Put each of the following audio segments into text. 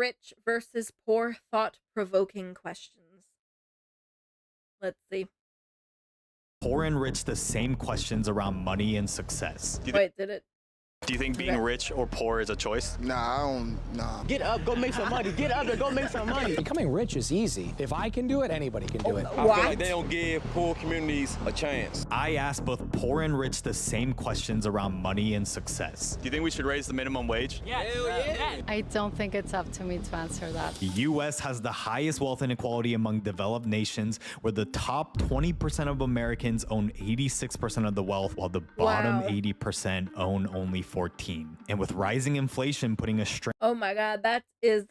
rich versus poor thought-provoking questions. Let's see. Poor and rich the same questions around money and success. Wait, did it? Do you think being rich or poor is a choice? Nah, I don't. Nah. Get up, go make some money. Get up and go make some money. Becoming rich is easy. If I can do it, anybody can do it. I feel like they don't give poor communities a chance. I asked both poor and rich the same questions around money and success. Do you think we should raise the minimum wage? Yes. I don't think it's up to me to answer that. The U.S. has the highest wealth inequality among developed nations, where the top 20% of Americans own 86% of the wealth, while the bottom 80% own only 14. And with rising inflation putting a strain. Oh my God, that is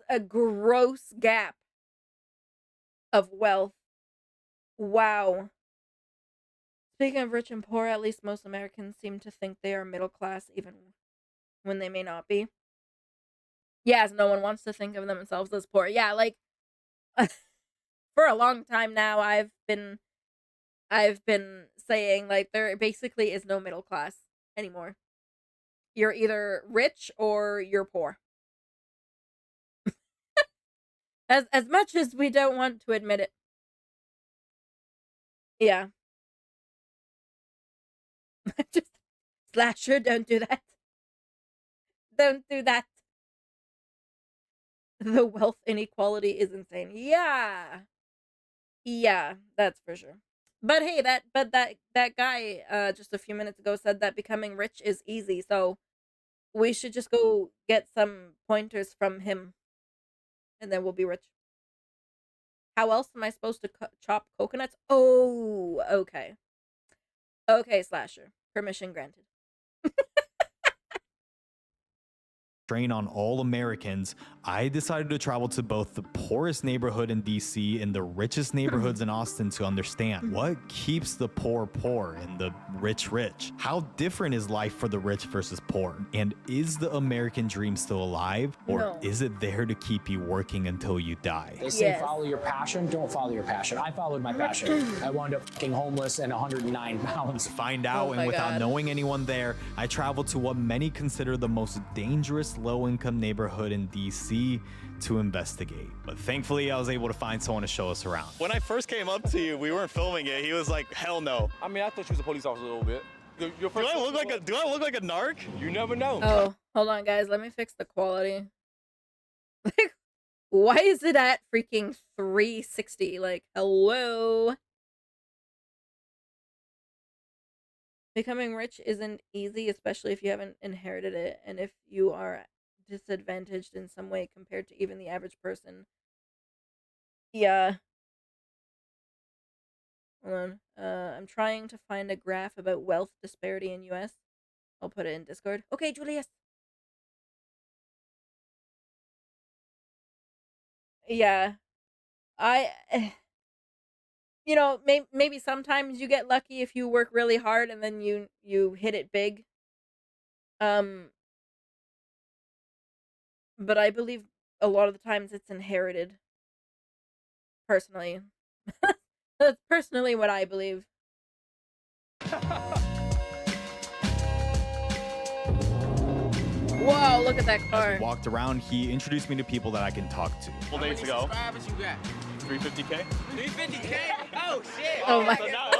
a gross gap of wealth. Wow. Speaking of rich and poor, at least most Americans seem to think they are middle class, even when they may not be. Yes, no one wants to think of themselves as poor. Yeah, like for a long time now, I've been saying like there basically is no middle class anymore. You're either rich or you're poor. As much as we don't want to admit it. Yeah. Just Slasher, don't do that. Don't do that. The wealth inequality is insane. Yeah. Yeah, that's for sure. But hey, that guy just a few minutes ago said that becoming rich is easy, so we should just go get some pointers from him, and then we'll be rich. How else am I supposed to chop coconuts? Oh, okay. Okay, Slasher. Permission granted. Strain on all Americans, I decided to travel to both the poorest neighborhood in DC and the richest neighborhoods in Austin to understand what keeps the poor poor and the rich rich. How different is life for the rich versus poor? And is the American dream still alive, or is it there to keep you working until you die? They say follow your passion, don't follow your passion. I followed my passion. I wound up fucking homeless and 109 pounds. To find out, and without knowing anyone there, I traveled to what many consider the most dangerous low-income neighborhood in DC to investigate. But thankfully, I was able to find someone to show us around. When I first came up to you, we weren't filming it. He was like, hell no. I mean, I thought you was a police officer a little bit. Do I look like a narc? You never know. Oh, hold on, guys. Let me fix the quality. Like, why is it at freaking 360? Like, hello? Becoming rich isn't easy, especially if you haven't inherited it, and if you are disadvantaged in some way compared to even the average person. Yeah. Hold on. I'm trying to find a graph about wealth disparity in US. I'll put it in Discord. Okay, Julius. Yeah. You know, maybe sometimes you get lucky if you work really hard and then you hit it big. But I believe a lot of the times it's inherited. Personally. That's personally what I believe. Whoa, look at that car. As we walked around, he introduced me to people that I can talk to. Couple days ago. Subscribers you got? 350K? 350K? Oh shit. Oh my So now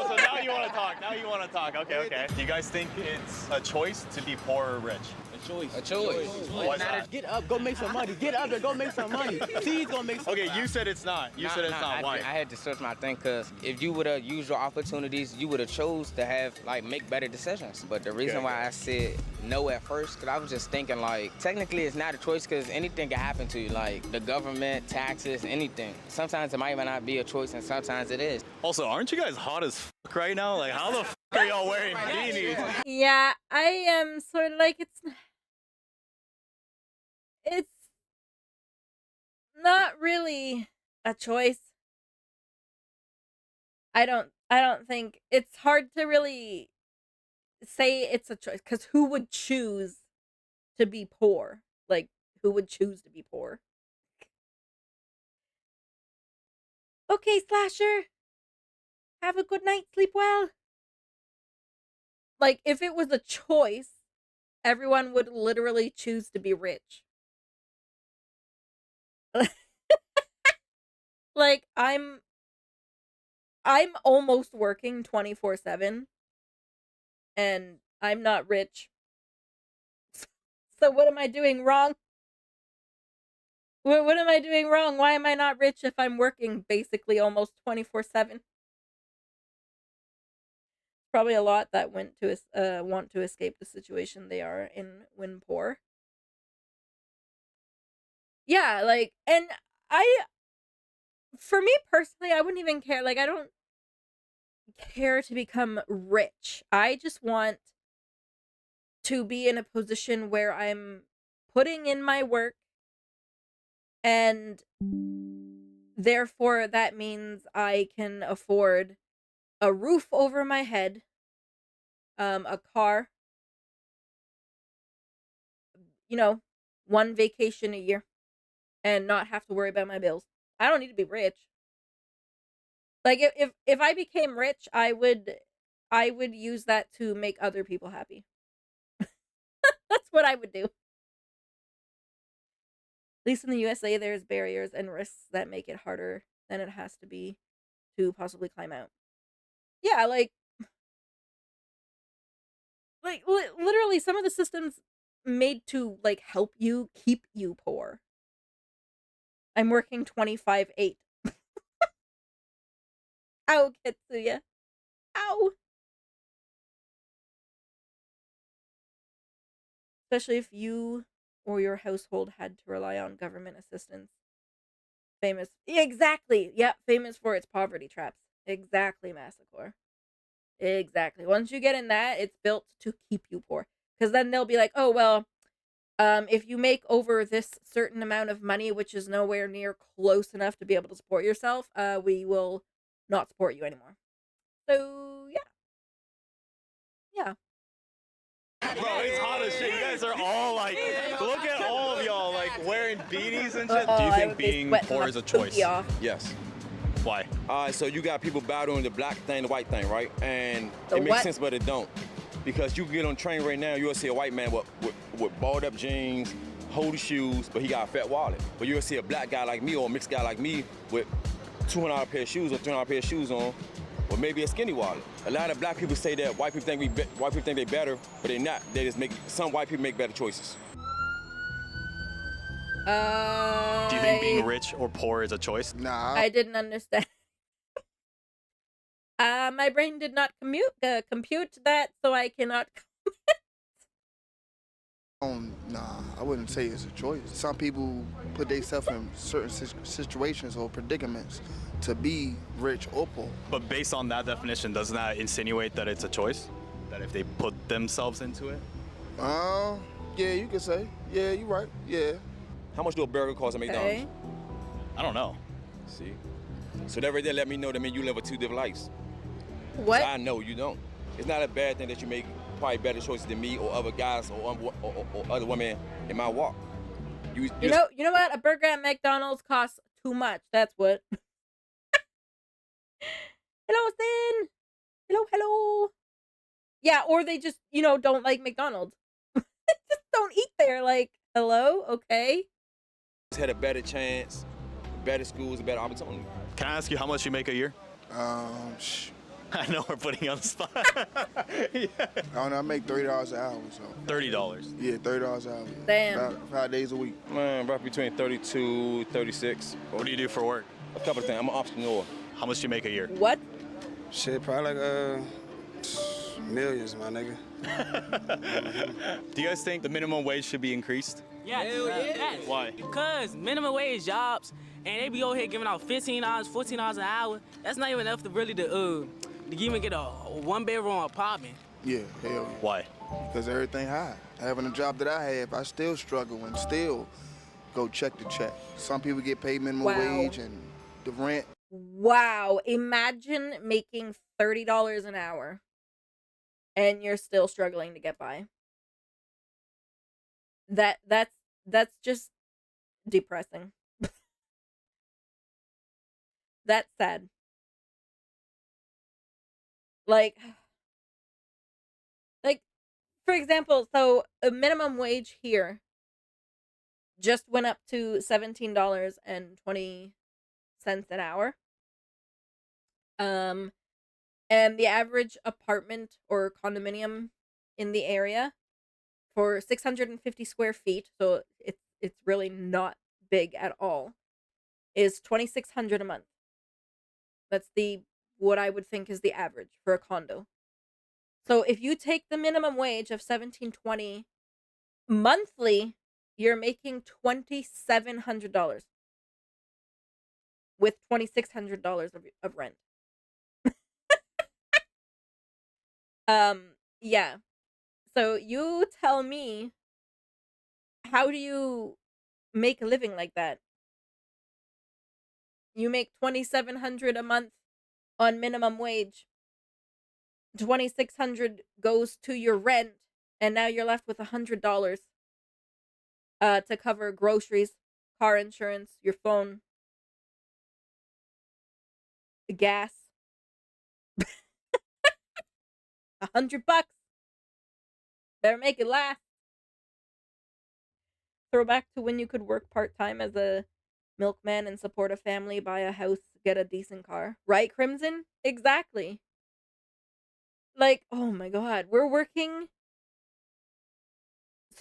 you want to talk. Now you want to talk. Okay. Do you guys think it's a choice to be poor or rich? A choice. Why is that? Get up, go make some money. Get up and go make some money. He's gonna make some money. Okay, you said it's not. You said it's not. Why? I had to search my thing because if you would have used your opportunities, you would have chose to have make better decisions. But the reason why I said no at first, because I was just thinking technically it's not a choice because anything can happen to you, like the government, taxes, anything. Sometimes it might not be a choice and sometimes it is. Also, aren't you guys hot as fuck right now? Like, how the fuck are y'all wearing beanies? Yeah, I am sort of like it's not really a choice. I don't think it's hard to really say it's a choice because who would choose to be poor? Like, who would choose to be poor? Okay, Slasher. Have a good night. Sleep well. Like, if it was a choice, everyone would literally choose to be rich. Like, I'm almost working 24/7 and I'm not rich. So what am I doing wrong? What am I doing wrong? Why am I not rich if I'm working basically almost 24/7? Probably a lot that want to escape the situation they are in when poor. Yeah, like, and I for me personally, I wouldn't even care. Like, I don't care to become rich. I just want to be in a position where I'm putting in my work, and therefore that means I can afford a roof over my head, a car, you know, one vacation a year, and not have to worry about my bills. I don't need to be rich. Like, if I became rich, I would use that to make other people happy. That's what I would do. At least in the USA, there's barriers and risks that make it harder than it has to be to possibly climb out. Yeah, literally some of the systems made to like help you keep you poor. I'm working 25/8. Ow, Ketsuya. Ow. Especially if you or your household had to rely on government assistance. Famous. Exactly. Yep, famous for its poverty traps. Exactly, Massacre. Exactly. Once you get in that, it's built to keep you poor. Because then they'll be like, oh, well, if you make over this certain amount of money, which is nowhere near close enough to be able to support yourself, we will not support you anymore. So, yeah. Yeah. Bro, it's hot as shit. You guys are all like, look at all of y'all like wearing beanies and shit. Do you I think would be being sweating poor my is a pookie choice? off. Yes. Why? All right, so you got people battling the black thing, the white thing, right? And The it makes what? sense, but it don't. Because you can get on a train right now, you'll see a white man with balled up jeans, holy shoes, but he got a fat wallet. But you'll see a black guy like me or a mixed guy like me with $200 pair of shoes or $300 pair of shoes on, or maybe a skinny wallet. A lot of black people say that white people think they better, but they're not. They just some white people make better choices. Do you think being rich or poor is a choice? Nah, I didn't understand. My brain did not compute that, so I cannot. nah, I wouldn't say it's a choice. Some people put themselves in certain situations or predicaments to be rich or poor. But based on that definition, doesn't that insinuate that it's a choice? That if they put themselves into it? Yeah, you could say. Yeah, you're right. Yeah. How much do a burger cost at McDonald's? Okay. I don't know. See? So that right there let me know that you live a two different lives. What? So I know you don't. It's not a bad thing that you make probably better choices than me or other guys or other women in my walk. You know what? A burger at McDonald's costs too much. That's what. Hello, Sin. Hello. Yeah, or they just, don't like McDonald's. Just don't eat there. Like, hello, okay. Had a better chance, better schools, a better opportunity. Can I ask you how much you make a year? I know we're putting you on the spot. Yeah. I don't know, I make $30 an hour, so. $30. Yeah, $30 an hour. Damn. About 5 days a week. Man, about between 32, 36. What do you do for work? A couple of things. I'm an entrepreneur. How much do you make a year? What? Shit, probably like millions, my nigga. Do you guys think the minimum wage should be increased? Yeah, yes. Why? Because minimum wage jobs, and they be over here giving out $15, $14 an hour. That's not even enough to really to even get a one-bedroom apartment. Yeah, hell yeah. Why? Because everything high. Having a job that I have, I still struggle and still go check to check. Some people get paid minimum wage and the rent. Wow. Imagine making $30 an hour and you're still struggling to get by. That's just depressing. That's sad. Like, for example, so a minimum wage here just went up to $17.20 an hour. And the average apartment or condominium in the area for 650 square feet, so it's really not big at all, is 2,600 a month. That's what I would think is the average for a condo. So if you take the minimum wage of 17.20 monthly, you're making $2,700 with $2,600 of rent. Yeah. So you tell me, how do you make a living like that? You make $2,700 a month on minimum wage. $2,600 goes to your rent, and now you're left with $100 to cover groceries, car insurance, your phone, gas. $100. Better make it last. Throwback to when you could work part-time as a milkman and support a family, buy a house, get a decent car. Right, Crimson? Exactly. Like, oh my god, we're working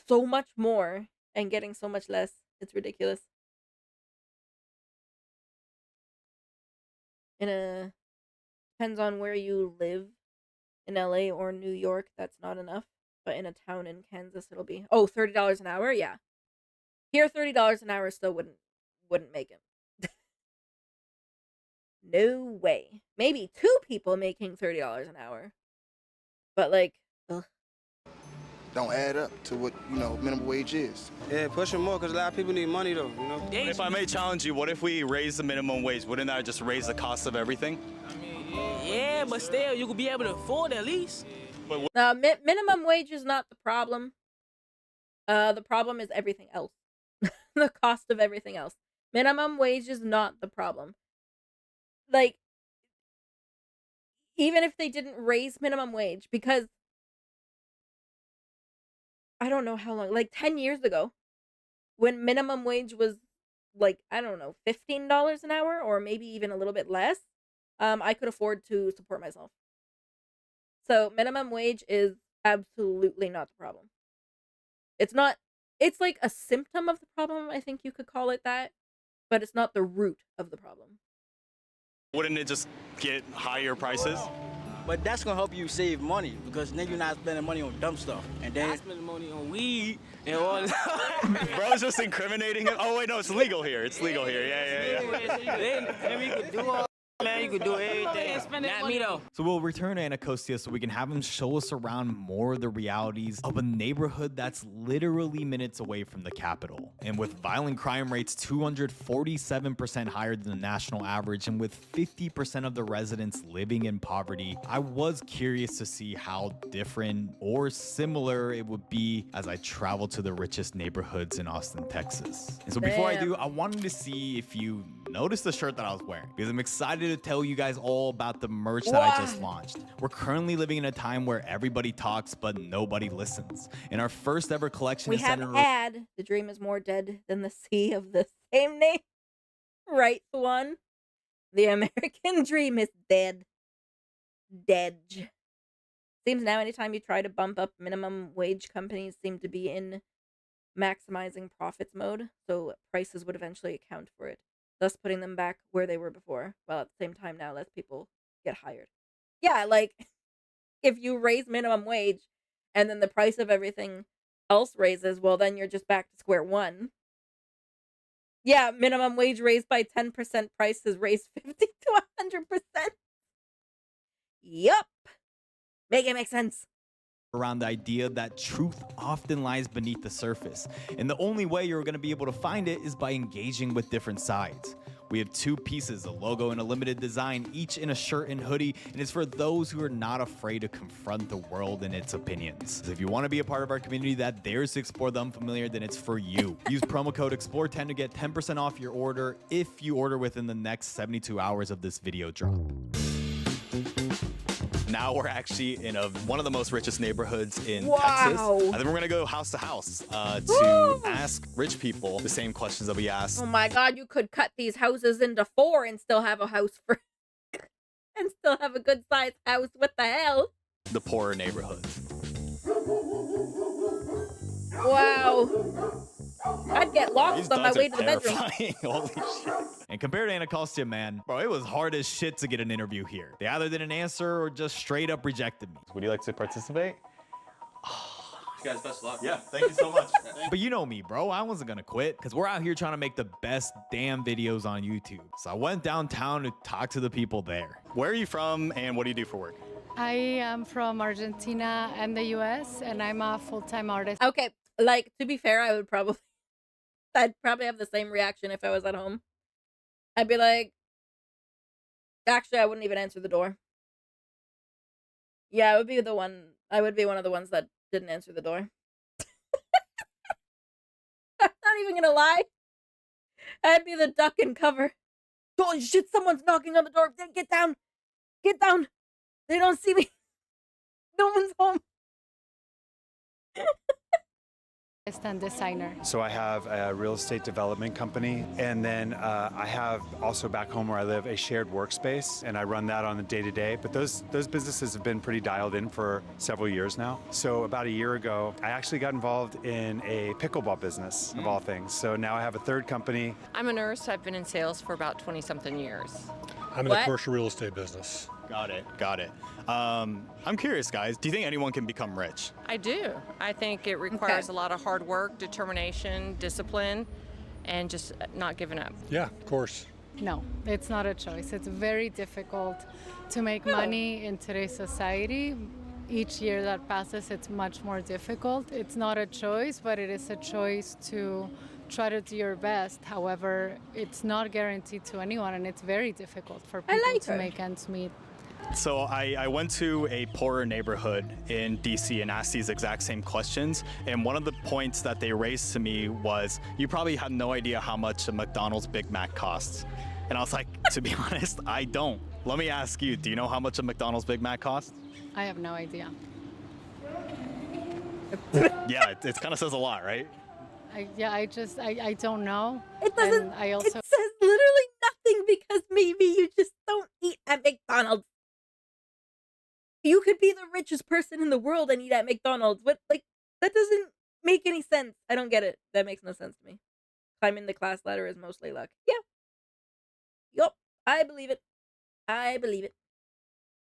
so much more and getting so much less. It's ridiculous. Depends on where you live. In LA or New York, that's not enough. But in a town in Kansas, it'll be $30 an hour. Yeah, here $30 an hour still wouldn't make it. No way. Maybe two people making $30 an hour, but like, ugh. Don't add up to what, minimum wage is. Yeah, push them more because a lot of people need money though, If I may challenge you, what if we raise the minimum wage? Wouldn't that just raise the cost of everything? Yeah, but still, you could be able to afford at least. Minimum wage is not the problem. The problem is everything else. The cost of everything else. Minimum wage is not the problem. Like, even if they didn't raise minimum wage, because I don't know how long, like 10 years ago, when minimum wage was like, I don't know, $15 an hour, or maybe even a little bit less, I could afford to support myself. So minimum wage is absolutely not the problem. It's not, it's like a symptom of the problem, I think you could call it that, but it's not the root of the problem. Wouldn't it just get higher prices? But that's gonna help you save money because then you're not spending money on dumb stuff. And then I spend money on weed and all this. Bro's just incriminating him. Oh wait, no, it's legal here. It's legal here. Yeah. Then we could do all. Man, you could do everything. Not me though. So we'll return to Anacostia so we can have him show us around more of the realities of a neighborhood that's literally minutes away from the capital. And with violent crime rates 247% higher than the national average, and with 50% of the residents living in poverty, I was curious to see how different or similar it would be as I travel to the richest neighborhoods in Austin, Texas. And so before I do, I wanted to see if you noticed the shirt that I was wearing, because I'm excited to tell you guys all about the merch that I just launched. We're currently living in a time where everybody talks but nobody listens. In our first ever collection, we have had "The Dream is More Dead Than the Sea" of the same name. Right, one. The American dream is dead. Dead. Seems now anytime you try to bump up minimum wage, companies seem to be in maximizing profits mode, so prices would eventually account for it, thus putting them back where they were before, while at the same time now less people get hired. Yeah, like, if you raise minimum wage and then the price of everything else raises, well, then you're just back to square one. Yeah, minimum wage raised by 10%, prices raised 50 to 100%. Yup. Make it make sense. Around the idea that truth often lies beneath the surface, and the only way you're going to be able to find it is by engaging with different sides. We have two pieces, a logo and a limited design, each in a shirt and hoodie, and it's for those who are not afraid to confront the world and its opinions. So if you want to be a part of our community that dares to explore the unfamiliar, then it's for you. Use promo code EXPLORE10 to get 10% off your order if you order within the next 72 hours of this video drop. Now we're actually in one of the most richest neighborhoods in Wow. Texas. And then we're gonna go house to house to ask rich people the same questions that we asked. Oh my god, you could cut these houses into 4 and still have a house for and still have a good sized house. What the hell? The poorer neighborhoods. Wow. I'd get lost These on my dogs way are to the bedroom. terrifying. Holy shit. And compared to Anacostia, man, bro, it was hard as shit to get an interview here. They either didn't answer or just straight up rejected me. Would you like to participate? You guys, best of luck. Yeah, thank you so much. But you know me, bro. I wasn't gonna quit because we're out here trying to make the best damn videos on YouTube. So I went downtown to talk to the people there. Where are you from and what do you do for work? I am from Argentina and the US, and I'm a full-time artist. Okay, like, to be fair, I'd probably have the same reaction if I was at home. I'd be like, actually, I wouldn't even answer the door. Yeah, I would be one of the ones that didn't answer the door. I'm not even gonna lie. I'd be the duck and cover. Holy shit, someone's knocking on the door. Get down. Get down. They don't see me. No one's home. And designer. So I have a real estate development company, and then I have also back home where I live a shared workspace, and I run that on a day-to-day. But those businesses have been pretty dialed in for several years now. So about a year ago, I actually got involved in a pickleball business of all things. So now I have a third company. I'm a nurse. I've been in sales for about 20-something years. I'm in the commercial real estate business. Got it. I'm curious, guys. Do you think anyone can become rich? I do. I think it requires a lot of hard work, determination, discipline, and just not giving up. Yeah, of course. No, it's not a choice. It's very difficult to make money in today's society. Each year that passes, it's much more difficult. It's not a choice, but it is a choice to try to do your best. However, it's not guaranteed to anyone, and it's very difficult for people to make ends meet. So I went to a poorer neighborhood in DC and asked these exact same questions. And one of the points that they raised to me was, you probably have no idea how much a McDonald's Big Mac costs. And I was like, to be honest, I don't. Let me ask you, do you know how much a McDonald's Big Mac costs? I have no idea. Yeah, it kind of says a lot, right? I don't know. It doesn't. And I also, it says literally nothing because maybe you just don't eat at McDonald's. You could be the richest person in the world and eat at McDonald's. What, like, that doesn't make any sense. I don't get it. That makes no sense to me. Climbing the class ladder is mostly luck. Yeah. Yup. I believe it.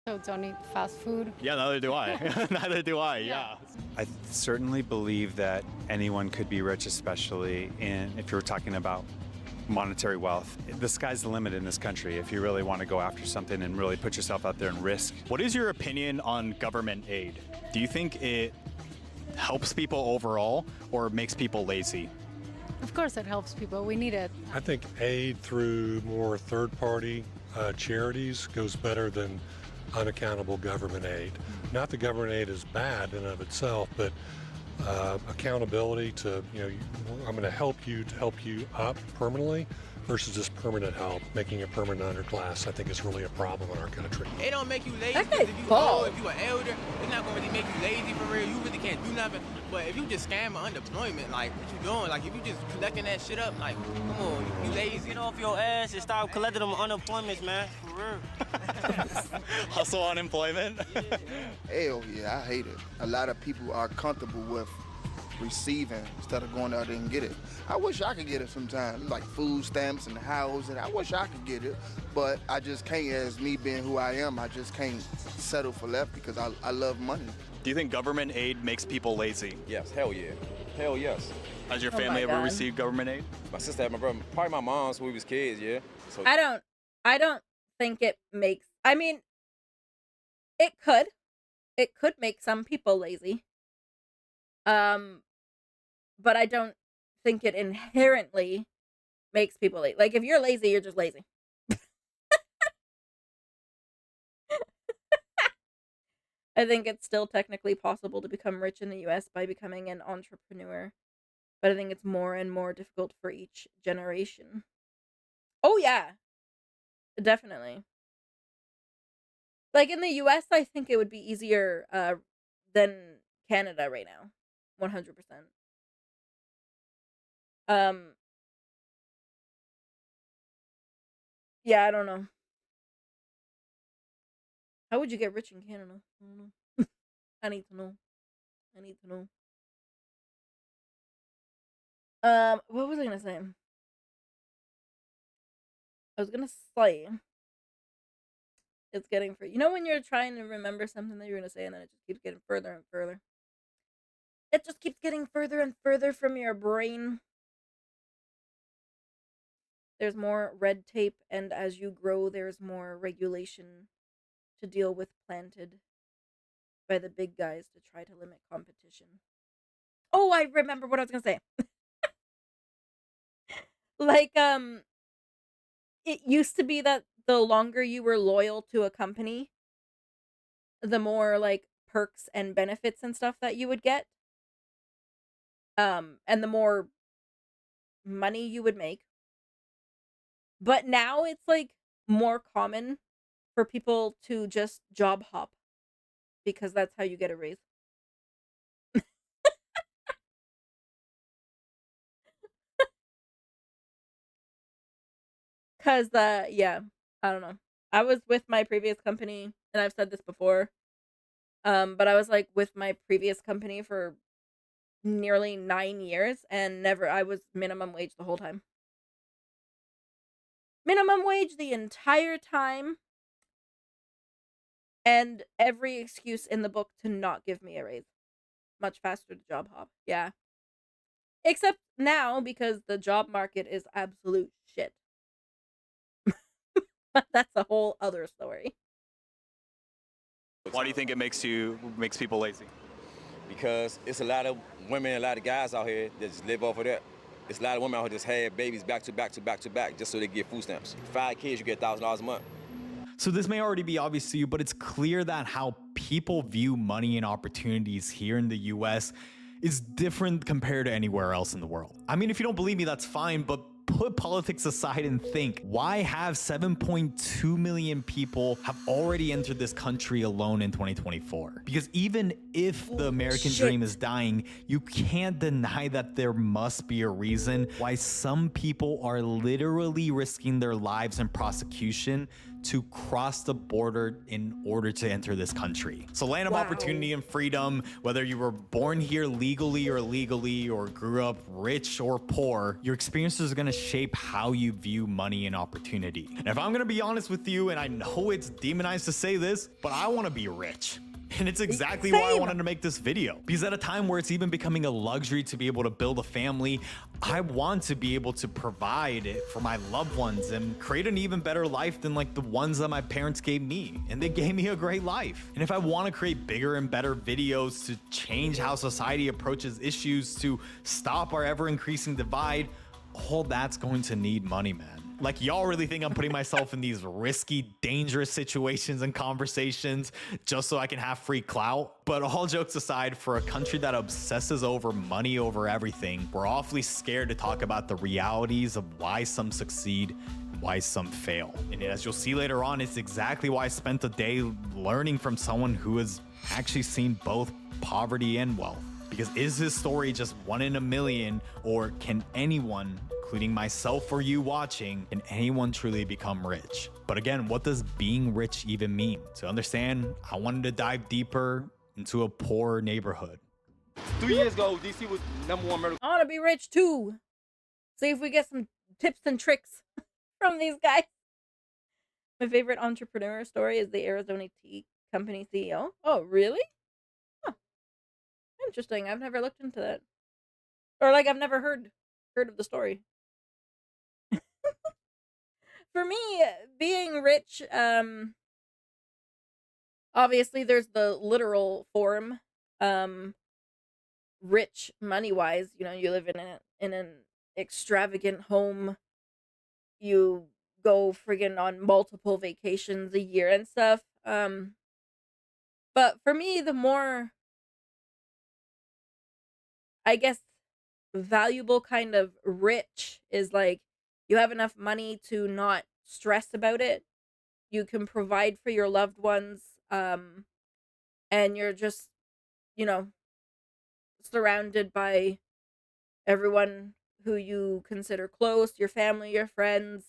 so don't eat fast food. Yeah, neither do I. Neither do I, yeah. I certainly believe that anyone could be rich, especially if you're talking about monetary wealth. The sky's the limit in this country if you really want to go after something and really put yourself out there and risk. What is your opinion on government aid? Do you think it helps people overall or makes people lazy? Of course it helps people. We need it. I think aid through more third-party charities goes better than unaccountable government aid. Not that government aid is bad in and of itself, but accountability to, I'm going to help you up permanently versus just permanent help, making a permanent underclass, I think is really a problem in our country. It don't make you lazy. That 'Cause guy's if you bald. old, if you an elder, it's not gonna really make you lazy for real. You really can't do nothing. But if you just scam unemployment, like what you doing? Like if you just collecting that shit up, like come on, you lazy. Get off your ass and stop collecting them unemployments, man. For real. Hustle unemployment? Hell yeah, I hate it. A lot of people are comfortable with receiving instead of going out there and get it. I wish I could get it sometimes, like food stamps and housing. I wish I could get it, but I just can't. As me being who I am, I just can't settle for less because I love money. Do you think government aid makes people lazy? Yes, hell yeah. Hell yes. Has your Oh family my ever God. received government aid? My sister had my brother, probably my mom's when we was kids, yeah. So I don't think it makes, I mean, it could make some people lazy. But I don't think it inherently makes people lazy. Like if you're lazy, you're just lazy. I think it's still technically possible to become rich in the US by becoming an entrepreneur. But I think it's more and more difficult for each generation. Oh yeah. Definitely. Like in the US, I think it would be easier than Canada right now. 100%. Um yeah, I don't know. How would you get rich in Canada? I don't know. I need to know. I need to know. What was I gonna say? I was gonna say it's getting for you know when you're trying to remember something that you're gonna say and then it just keeps getting further and further. It just keeps getting further and further from your brain. There's more red tape, and as you grow, there's more regulation to deal with planted by the big guys to try to limit competition. Oh, I remember what I was gonna say. Like, it used to be that the longer you were loyal to a company, the more like perks and benefits and stuff that you would get. And the more money you would make. But now it's like more common for people to just job hop because that's how you get a raise. Cause yeah, I don't know. I was with my previous company, and I've said this before. But I was like with my previous company for nearly 9 years, and never. I was minimum wage the whole time. Minimum wage the entire time, and every excuse in the book to not give me a raise. Much faster to job hop. Yeah. Except now because the job market is absolute shit. But that's a whole other story. Why do you think it makes people lazy? Because it's a lot of women, a lot of guys out here that just live off of that. It's a lot of women out here just had babies back to back to back to back just so they get food stamps. 5 kids, you get $1,000 a month. So this may already be obvious to you, but it's clear that how people view money and opportunities here in the US is different compared to anywhere else in the world. I mean, if you don't believe me, that's fine, but put politics aside and think, why have 7.2 million people have already entered this country alone in 2024? Because even if the American dream is dying, you can't deny that there must be a reason why some people are literally risking their lives in prosecution to cross the border in order to enter this country. So land of opportunity and freedom, whether you were born here legally or illegally or grew up rich or poor, your experiences are gonna shape how you view money and opportunity. And if I'm gonna be honest with you, and I know it's demonized to say this, but I wanna be rich. And it's exactly why I wanted to make this video. Because at a time where it's even becoming a luxury to be able to build a family, I want to be able to provide it for my loved ones and create an even better life than like the ones that my parents gave me. And they gave me a great life. And if I want to create bigger and better videos to change how society approaches issues, to stop our ever increasing divide, all that's going to need money, man. Like, y'all really think I'm putting myself in these risky, dangerous situations and conversations just so I can have free clout? But all jokes aside, for a country that obsesses over money over everything, we're awfully scared to talk about the realities of why some succeed and why some fail. And as you'll see later on, it's exactly why I spent a day learning from someone who has actually seen both poverty and wealth. Because is his story just one in a million, or can anyone, including myself or you watching, can anyone truly become rich? But again, what does being rich even mean? To understand, I wanted to dive deeper into a poor neighborhood. 3 years ago, DC was #1 murder. I want to be rich too. See if we get some tips and tricks from these guys. My favorite entrepreneur story is the Arizona tea company CEO. Oh, really? Huh. Interesting. I've never looked into that. Or like I've never heard of the story. For me, being rich, obviously there's the literal form. Rich money wise, you know, you live in an extravagant home. You go friggin' on multiple vacations a year and stuff. But for me, the more, I guess, valuable kind of rich is like you have enough money to not stress about it, you can provide for your loved ones, and you're just, you know, surrounded by everyone who you consider close, your family, your friends,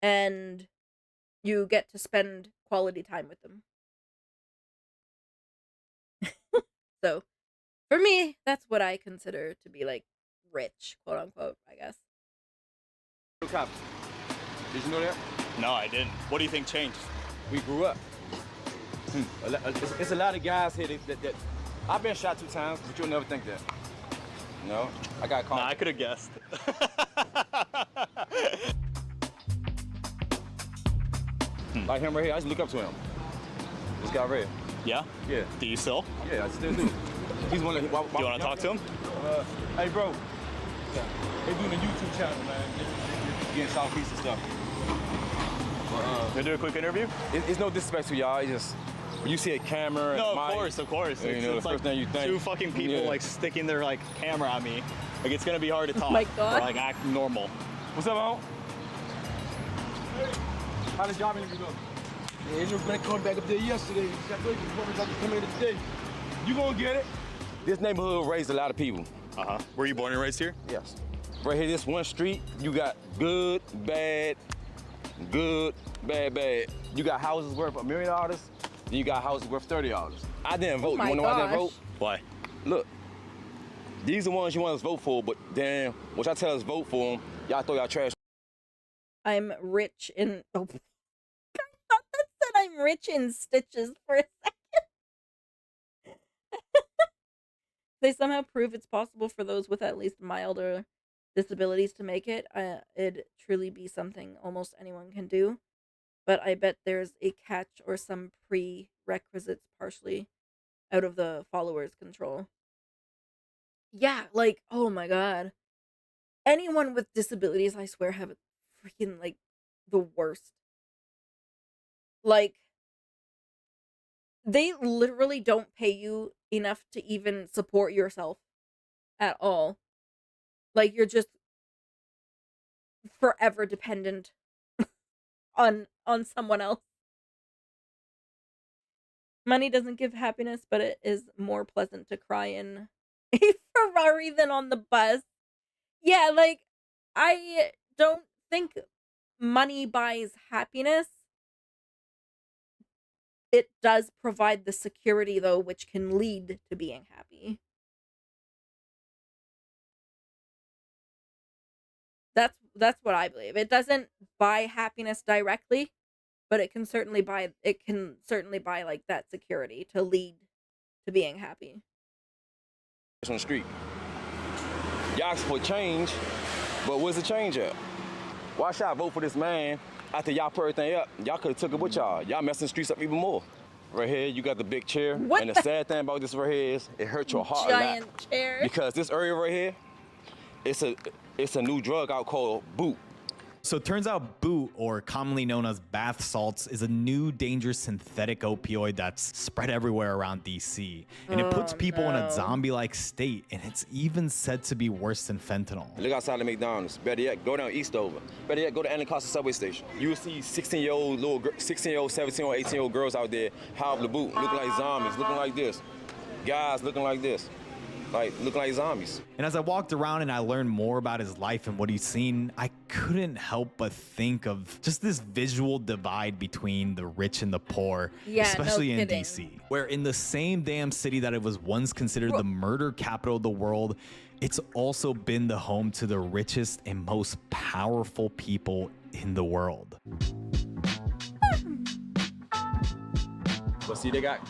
and you get to spend quality time with them. So, for me, that's what I consider to be like rich, quote unquote, I guess. Did you know that? No, I didn't. What do you think changed? We grew up. It's a lot of guys here that I've been shot 2 times, but you'll never think that. No, I got caught. Nah, I could have guessed. Like him right here, I just look up to him. This guy right here. Yeah? Yeah. Do you still? Yeah, I still do. He's one of the. Do you want to talk to him? Hey, bro. They doing a YouTube channel, man. They're getting Southeast and stuff. Can I do a quick interview? It's no disrespect to y'all. It's just when you see a camera. No, and of course. You know, the first thing you think. 2 fucking people like sticking their like camera at me. Like it's gonna be hard to talk. my God. Or like act normal. What's up, Al? How the job interview go? Yeah, you been coming back up there yesterday. Come here today. You gonna get it? This neighborhood raised a lot of people. Were you born and raised here? Yes. Right here, this one street, you got good, bad, bad. You got houses worth $1 million, then you got houses worth $30. I didn't vote. You wanna know why I didn't vote? Why? Look, these are the ones you want us to vote for, but damn, once y'all tell us vote for them, y'all throw y'all trash. I'm rich in. Oh, I thought that said I'm rich in stitches for a second. They somehow prove it's possible for those with at least milder disabilities to make it. It'd truly be something almost anyone can do. But I bet there's a catch or some prerequisites partially out of the followers' control. Yeah, like, oh my God. Anyone with disabilities, I swear, have it freaking, like, the worst. Like, they literally don't pay you enough to even support yourself at all. Like, you're just forever dependent on someone else. Money doesn't give happiness, but it is more pleasant to cry in a Ferrari than on the bus. Yeah, like, I don't think money buys happiness. It does provide the security, though, which can lead to being happy. That's what I believe. It doesn't buy happiness directly, but it can certainly buy like that security to lead to being happy. On the street. Y'all asked for change, but where's the change at? Why should I vote for this man after y'all put everything up? Y'all could have took it with y'all. Y'all messing the streets up even more. Right here, you got the big chair. What and the sad thing about this right here is it hurts your heart giant a lot. chair. Because this area right here, it's a new drug out called boot. So it turns out boot, or commonly known as bath salts, is a new dangerous synthetic opioid that's spread everywhere around DC. And it puts people in a zombie-like state, and it's even said to be worse than fentanyl. Look outside the McDonald's. Better yet, go down Eastover. Better yet, go to Anacostia subway station. You will see 16-year-old, 17-year-old, 18-year-old girls out there have the boot, looking like zombies, looking like this. Guys looking like this. Like, looking like zombies. And as I walked around and I learned more about his life and what he's seen, I couldn't help but think of just this visual divide between the rich and the poor, especially in DC, where in the same damn city that it was once considered the murder capital of the world, it's also been the home to the richest and most powerful people in the world. But see, they got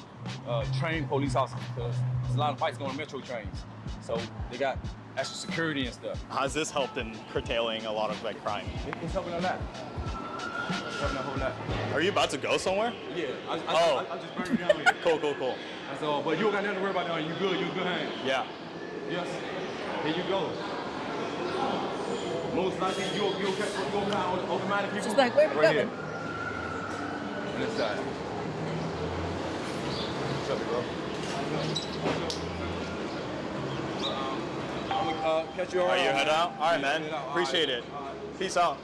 trained police officers because there's a lot of fights going on metro trains. So they got extra security and stuff. How's this helped in curtailing a lot of like crime? It's helping a lot. It's helping a whole lot. Are you about to go somewhere? Yeah, I just bring you down here. Cool. That's all. But you don't got nothing to worry about now. You good hand. Yeah. Yes. Here you go. Most likely you'll count automatic people. She's like, where we right going? Here. On this side. What's up, bro? I'm gonna catch you around. Are you head out? All right, man. Appreciate it. Peace out.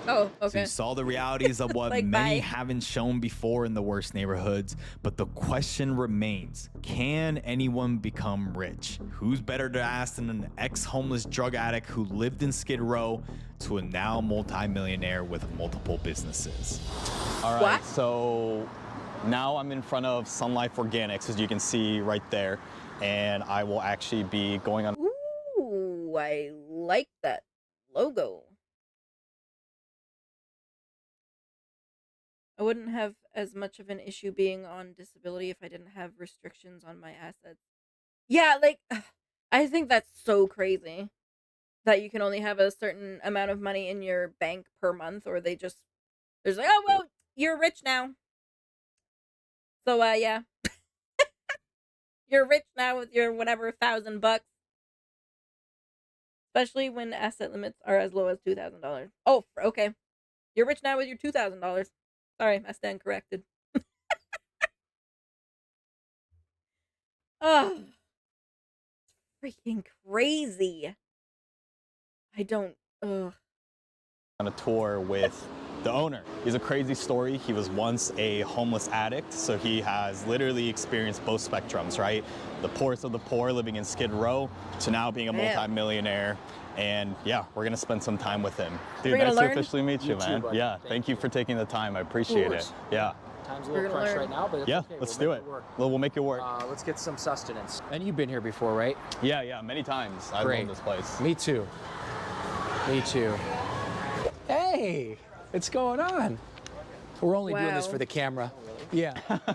Oh, So you okay. saw the realities of what Like, many bye. haven't shown before in the worst neighborhoods, but the question remains, can anyone become rich? Who's better to ask than an ex-homeless drug addict who lived in Skid Row to a now multimillionaire with multiple businesses? All right, What? so now I'm in front of Sun Life Organics, as you can see right there, and I will actually be going on. Ooh, I like that logo. I wouldn't have as much of an issue being on disability if I didn't have restrictions on my assets. Yeah, like, I think that's so crazy that you can only have a certain amount of money in your bank per month, or there's like, oh, well, you're rich now. So, yeah, you're rich now with your whatever $1,000, especially when asset limits are as low as $2,000. Oh, okay. You're rich now with your $2,000. Sorry, I stand corrected. Oh, freaking crazy. I don't. Ugh. On a tour with the owner. He's a crazy story. He was once a homeless addict, so he has literally experienced both spectrums, right? The poorest of the poor living in Skid Row to now being a Man. multimillionaire. And yeah, we're gonna spend some time with him. Dude, We're gonna nice to learn? officially meet you, You too, man. buddy. Yeah, thank you for taking the time. I appreciate it. course. Yeah. Time's a We're little gonna crunch learn. right now, but it's Yeah, okay. let's We'll do make it. work. We'll make it work. Let's get some sustenance. And you've been here before, right? Yeah, many times. I Great. love this place. Me too. Me too. Hey, what's going on? We're only doing this Wow. for the camera. Yeah.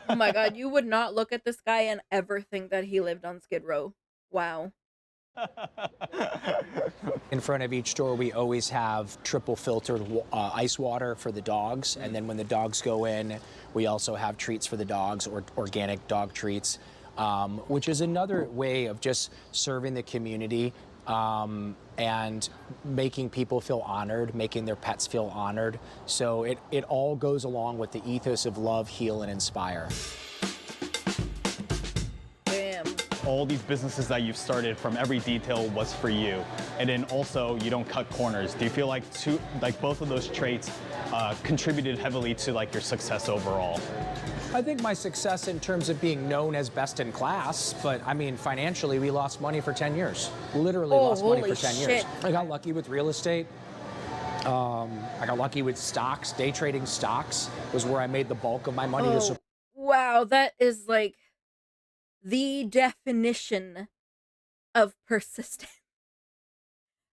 Oh my god, you would not look at this guy and ever think that he lived on Skid Row. Wow. In front of each store, we always have triple filtered ice water for the dogs. And then when the dogs go in, we also have treats for the dogs, or organic dog treats, which is another way of just serving the community and making people feel honored, making their pets feel honored. So it all goes along with the ethos of love, heal, and inspire. Damn. All these businesses that you've started, from every detail was for you, and then also you don't cut corners. Do you feel like both of those traits contributed heavily to like your success overall? I think my success in terms of being known as best in class, but I mean, financially, we lost money for 10 years. Literally Oh, lost money for holy 10 years. shit. I got lucky with real estate. I got lucky with stocks. Day trading stocks was where I made the bulk of my money. Oh, wow, that is like the definition of persistence.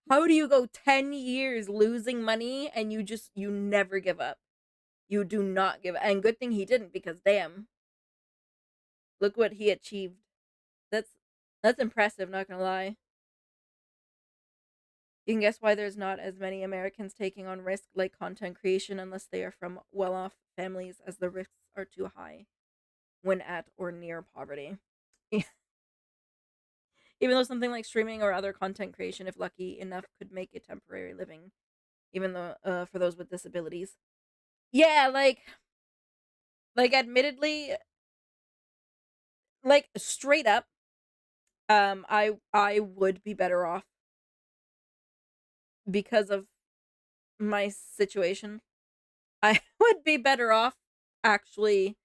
How do you go 10 years losing money and you never give up? You do not give up. And good thing he didn't, because damn. Look what he achieved. That's impressive, not gonna lie. You can guess why there's not as many Americans taking on risk like content creation unless they are from well-off families, as the risks are too high when at or near poverty. Even though something like streaming or other content creation, if lucky enough, could make a temporary living, even though for those with disabilities. Yeah, like admittedly, like straight up, I would be better off because of my situation. I would be better off actually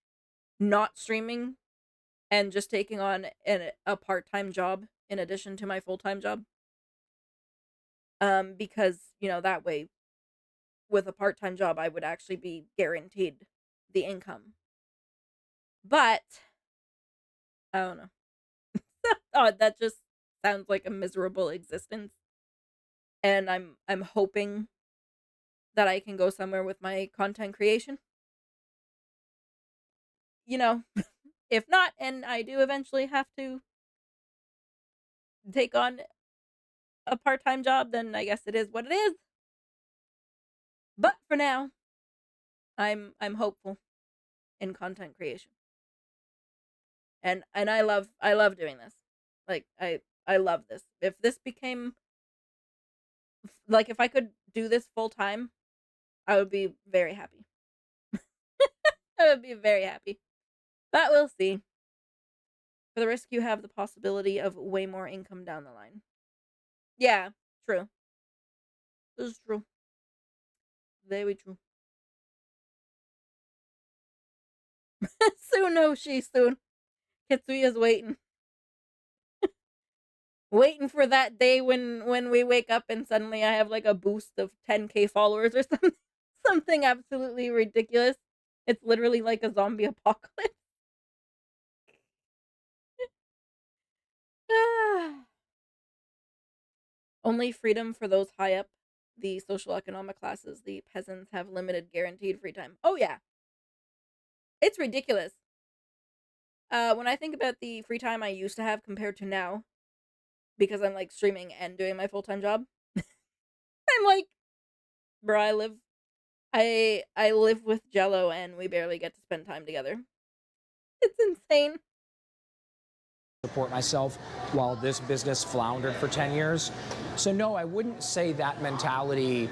not streaming and just taking on a part-time job in addition to my full-time job. Because, that way with a part-time job I would actually be guaranteed the income. But I don't know. Oh, that just sounds like a miserable existence. And I'm hoping that I can go somewhere with my content creation. If not, and I do eventually have to take on a part-time job, then I guess it is what it is. But for now, I'm hopeful in content creation. And I love doing this. Like I love this. If this became like if I could do this full time, I would be very happy. I would be very happy. But we'll see. For the risk, you have the possibility of way more income down the line. Yeah, true. This is true. Very true. Soon, oh, she soon. Kitsuya's waiting. Waiting for that day when we wake up and suddenly I have like a boost of 10K followers or something. Something absolutely ridiculous. It's literally like a zombie apocalypse. Only freedom for those high up the social economic classes. The peasants have limited guaranteed free time. Oh yeah. It's ridiculous. When I think about the free time I used to have compared to now, because I'm like streaming and doing my full-time job, I'm like, bro, I live with Jello and we barely get to spend time together. It's insane. Support myself while this business floundered for 10 years. So no, I wouldn't say that mentality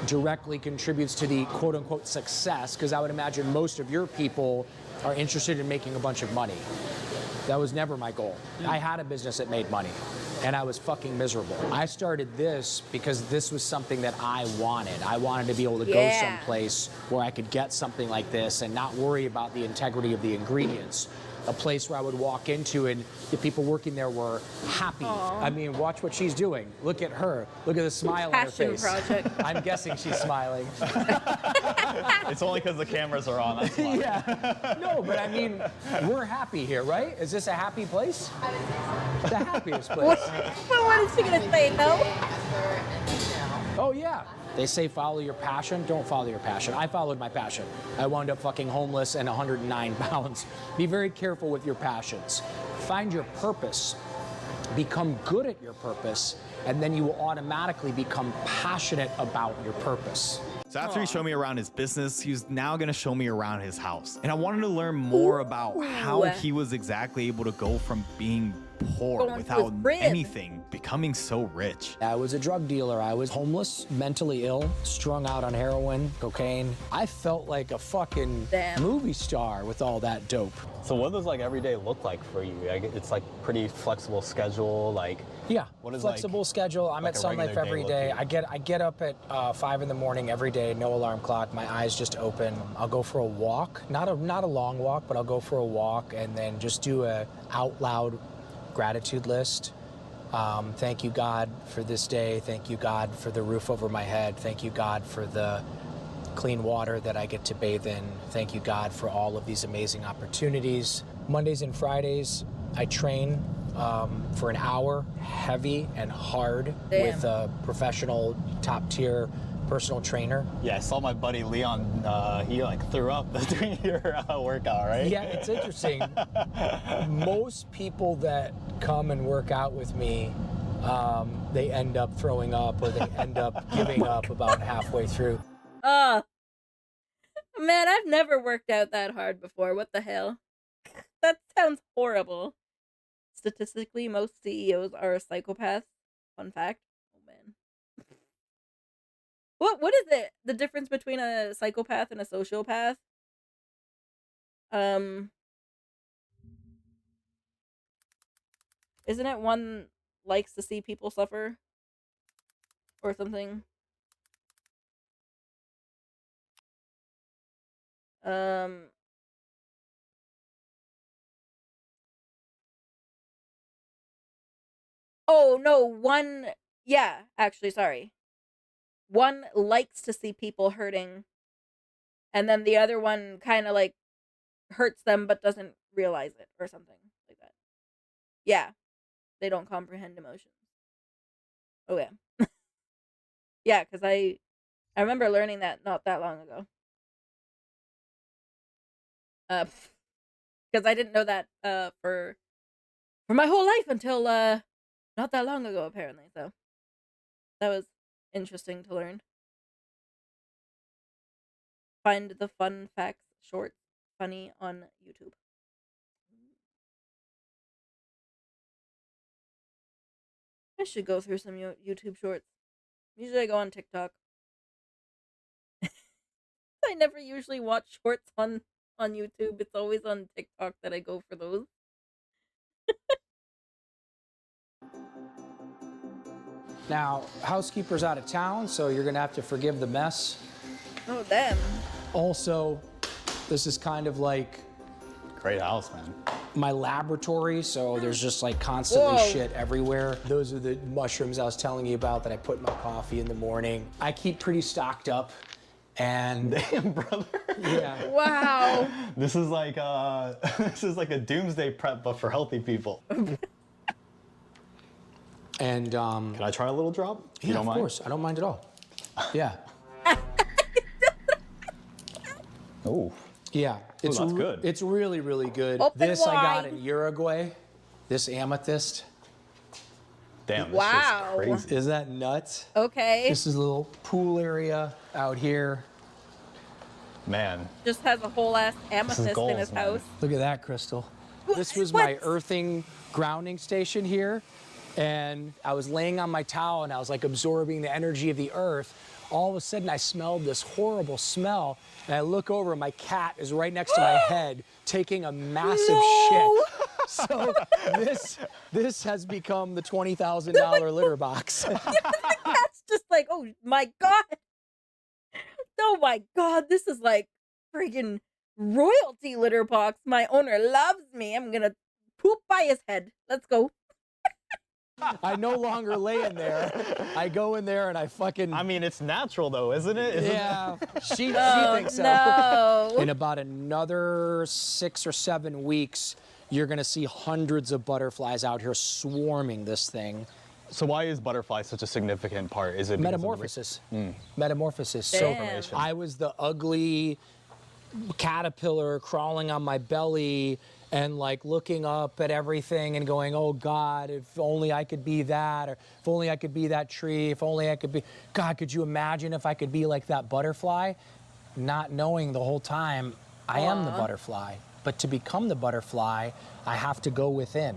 directly contributes to the quote unquote success, because I would imagine most of your people are interested in making a bunch of money. That was never my goal. I had a business that made money and I was fucking miserable. I started this because this was something that I wanted. I wanted to be able to go someplace where I could get something like this and not worry about the integrity of the ingredients. A place where I would walk into and the people working there were happy. Aww. I mean, watch what she's doing. Look at her. Look at the smile on her face. Project. I'm guessing she's smiling. It's only because the cameras are on. That's why. Yeah. No, but I mean, we're happy here, right? Is this a happy place? The happiest place. What is she gonna say? No? Oh yeah. They say follow your passion. Don't follow your passion. I followed my passion. I wound up fucking homeless and 109 pounds. Be very careful with your passions. Find your purpose. Become good at your purpose, and then you will automatically become passionate about your purpose. So after he showed me around his business, he was now going to show me around his house. And I wanted to learn more about how he was exactly able to go from being poor without anything, becoming so rich. I was a drug dealer. I was homeless, mentally ill, strung out on heroin, cocaine. I felt like a fucking movie star with all that dope. So what does like every day look like for you? It's like pretty flexible schedule, like yeah, what is flexible schedule. I'm at Sun Life every day. I get up at 5 in the morning every day, no alarm clock. My eyes just open. I'll go for a walk, not a long walk, but I'll go for a walk and then just do a out loud gratitude list. Thank you, God, for this day. Thank you, God, for the roof over my head. Thank you, God, for the clean water that I get to bathe in. Thank you, God, for all of these amazing opportunities. Mondays and Fridays, I train for an hour, heavy and hard, with a professional, top-tier personal trainer. Yeah, I saw my buddy Leon, he like threw up during your workout, right? Yeah, it's interesting. Most people that come and work out with me, they end up throwing up or they end up giving up about halfway through. Man, I've never worked out that hard before. What the hell? That sounds horrible. Statistically, most CEOs are a psychopath. Fun fact. Oh man. What is it? The difference between a psychopath and a sociopath? Isn't it one likes to see people suffer? Or something? Oh, no, yeah, actually, sorry. One likes to see people hurting, and then the other one kind of, like, hurts them but doesn't realize it, or something like that. Yeah, they don't comprehend emotions. Oh, yeah. Yeah, because I remember learning that not that long ago. Because I didn't know that, for my whole life until, not that long ago, apparently, so that was interesting to learn. Find the fun facts short funny on YouTube. I should go through some YouTube shorts. Usually I go on TikTok. I never usually watch shorts on YouTube. It's always on TikTok that I go for those. Now, housekeeper's out of town, so you're gonna have to forgive the mess. Oh, damn. Also, this is kind of like Great house, man. my laboratory, so there's just like constantly Whoa. shit everywhere. Those are the mushrooms I was telling you about that I put in my coffee in the morning. I keep pretty stocked up, and Damn, brother. yeah. Wow. This is like this is like a doomsday prep, but for healthy people. And Can I try a little drop? If you yeah, don't of mind? course, I don't mind at all. Yeah. Oh. Yeah, it's that's good. It's really, really good. Open this I got wide. in Uruguay. This amethyst. Damn, this Wow. shit's crazy. Is that nuts? Okay. This is a little pool area out here. Man. Just has a whole ass amethyst in goals, his man. house. Look at that crystal. This was What? my earthing grounding station here. And I was laying on my towel and I was like absorbing the energy of the earth. All of a sudden I smelled this horrible smell. And I look over and my cat is right next to my head taking a massive shit. So this has become the $20,000 litter box. That's just like, oh my God. Oh my God. This is like friggin' royalty litter box. My owner loves me. I'm gonna poop by his head. Let's go. I no longer lay in there. I go in there and I fucking. I mean, it's natural though, isn't it? Yeah, she Oh, thinks so. no. In about another 6 or 7 weeks, you're gonna see hundreds of butterflies out here swarming this thing. So why is butterfly such a significant part? Is it because of the Metamorphosis. Metamorphosis. So Damn. I was the ugly caterpillar crawling on my belly and like looking up at everything and going, oh God, if only I could be that, or if only I could be that tree, if only I could be, God, could you imagine if I could be like that butterfly? Not knowing the whole time I am the butterfly. But to become the butterfly, I have to go within.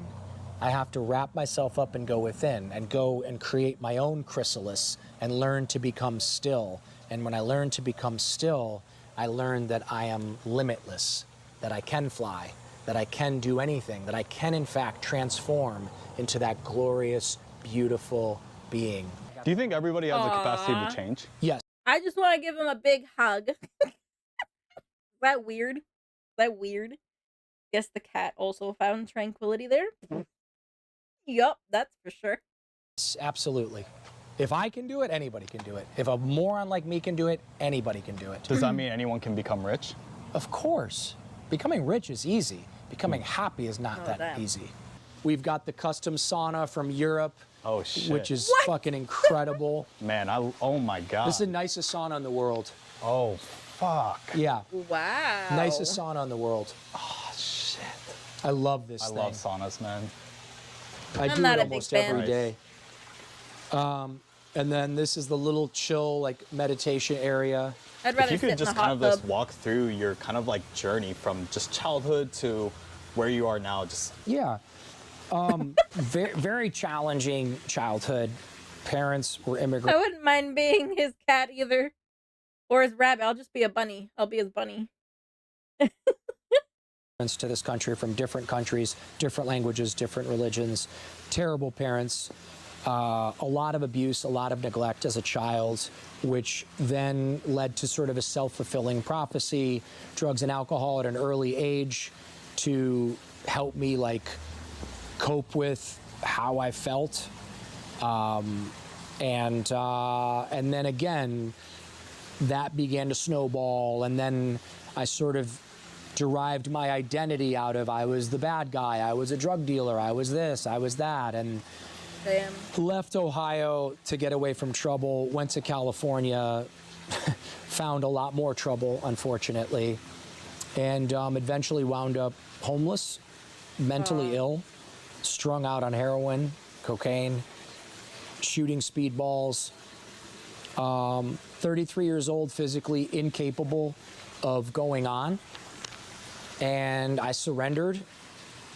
I have to wrap myself up and go within and go and create my own chrysalis and learn to become still. And when I learn to become still, I learn that I am limitless, that I can fly, that I can do anything, that I can in fact transform into that glorious, beautiful being. Do you think everybody has the capacity Aw. to change? Yes. I just want to give him a big hug. Is that weird? Is that weird? Guess the cat also found tranquility there. Yup, that's for sure. Absolutely. If I can do it, anybody can do it. If a moron like me can do it, anybody can do it. Does that mean anyone can become rich? Of course. Becoming rich is easy. Becoming happy is not that damn. easy. We've got the custom sauna from Europe, Oh shit. which is fucking incredible. Man, oh my God. This is the nicest sauna in the world. Oh fuck. Yeah, Wow. nicest sauna in the world. Oh shit. I love this I thing. love saunas, man. I I'm do not it a big almost fan. every day. And then this is the little chill, like meditation area. I'd If rather you sit could in just the hot kind of tub. just walk through your kind of like journey from just childhood to where you are now, just Yeah. Very, very challenging childhood. Parents were I immigrants wouldn't mind being his cat either. Or his rabbit. I'll just be a bunny. I'll be his bunny. to this country from different countries, different languages, different religions. Terrible parents. A lot of abuse, a lot of neglect as a child, which then led to sort of a self-fulfilling prophecy, drugs and alcohol at an early age to help me like cope with how I felt. And then again, that began to snowball, and then I sort of derived my identity out of I was the bad guy, I was a drug dealer, I was this, I was that, and Damn. left Ohio to get away from trouble, went to California, found a lot more trouble, unfortunately, and eventually wound up homeless, mentally ill, strung out on heroin, cocaine, shooting speedballs, 33 years old, physically incapable of going on. And I surrendered,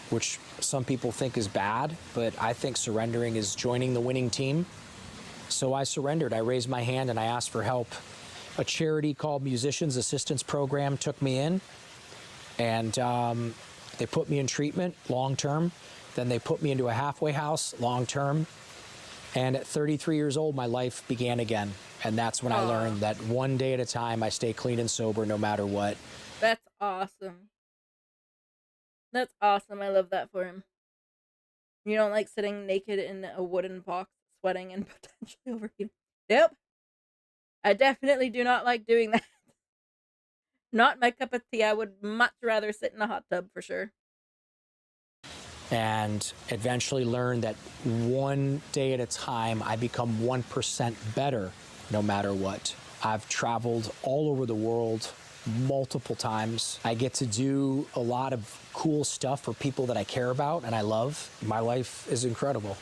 which some people think is bad, but I think surrendering is joining the winning team. So I surrendered. I raised my hand and I asked for help. A charity called Musicians Assistance Program took me in, and they put me in treatment long-term. Then they put me into a halfway house long-term. And at 33 years old, my life began again. And that's when I learned that one day at a time, I stay clean and sober no matter what. That's awesome. That's awesome. I love that for him. You don't like sitting naked in a wooden box, sweating and potentially overheating. Yep. I definitely do not like doing that. Not my cup of tea. I would much rather sit in a hot tub for sure. And eventually learned that one day at a time, I become 1% better no matter what. I've traveled all over the world multiple times. I get to do a lot of cool stuff for people that I care about and I love. My life is incredible.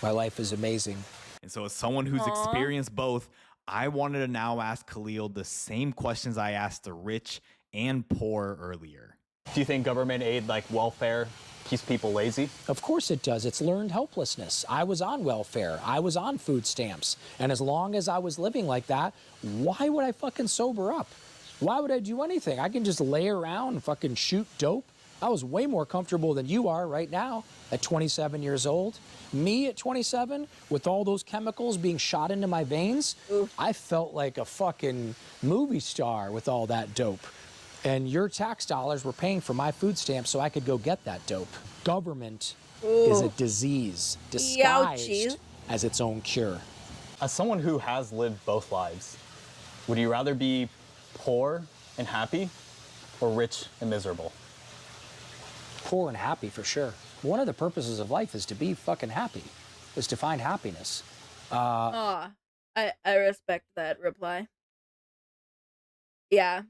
My life is amazing. And so as someone who's experienced both, I wanted to now ask Khalil the same questions I asked the rich and poor earlier. Do you think government aid like welfare keeps people lazy? Of course it does. It's learned helplessness. I was on welfare. I was on food stamps. And as long as I was living like that, why would I fucking sober up? Why would I do anything? I can just lay around and fucking shoot dope. I was way more comfortable than you are right now at 27 years old. Me at 27, with all those chemicals being shot into my veins, I felt like a fucking movie star with all that dope. And your tax dollars were paying for my food stamps so I could go get that dope. Government is a disease disguised as its own cure. As someone who has lived both lives, would you rather be poor and happy or rich and miserable? Poor and happy for sure. One of the purposes of life is to be fucking happy, is to find happiness. I respect that reply. Yeah.